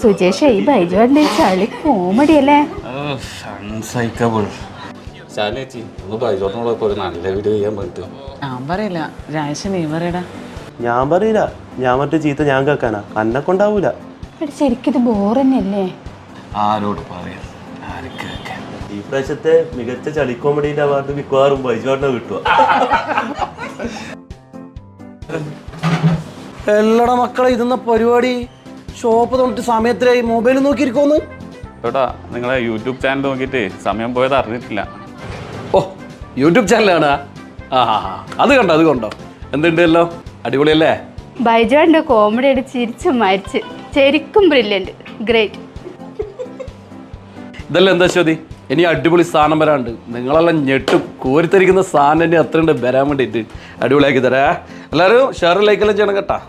സുജേഷ് ഈ ബൈജുവാടിന്റെ ചളി കോമഡി അല്ലേ? ഞാൻ പറയില്ല, രാജേഷ് നീ പറയടാ. ഞാൻ പറയില്ല, ഞാൻ മറ്റേ ചീത്ത ഞാൻ കേൾക്കാനാ, അന്നെ കൊണ്ടാവൂല. ശരിക്കും ബോർ തന്നെയല്ലേ? ആരോട് പറയാ, ഈ പ്രാവശ്യത്തെ മികച്ച ചളി കോമഡിന്റെ അവാർഡ് മിക്കവാറും ബൈജുവാടിനെ കിട്ടുക. എല്ലട മക്കളെ, ഇതെന്ന പരിപാടി? ഷോപ്പ് തൊട്ട് സമയത്തിലായി മൊബൈൽ നോക്കിയിരിക്കോന്ന്. ചേട്ടാ നിങ്ങളെ യൂട്യൂബ് ചാനൽ നോക്കിയിട്ട് സമയം പോയത് അറിഞ്ഞിട്ടില്ല. ഓ, യൂട്യൂബ് ചാനലാണ്. ആ അത് കണ്ടോ എന്തുണ്ടല്ലോ, അടിപൊളിയല്ലേ? ബൈജുവാടിന്റെ കോമഡി ആയിട്ട് ചിരിച്ചു മരിച്ച്, ശരിക്കും ബ്രില്യന്റ്, ഗ്രേറ്റ്. ഇതല്ല എന്താ ശ്വതി, ഇനി അടിപൊളി സാധനം വരാണ്ട്. നിങ്ങളെല്ലാം ഞെട്ടും, കോരിത്തരിക്കുന്ന സാധനം തന്നെ അത്രയുണ്ട് വരാൻ വേണ്ടിയിട്ട്. അടിപൊളിയാക്കി തരാ. എല്ലാവരും ഷെയർ ലൈക്കെല്ലാം ചെയ്യണം കേട്ടാ.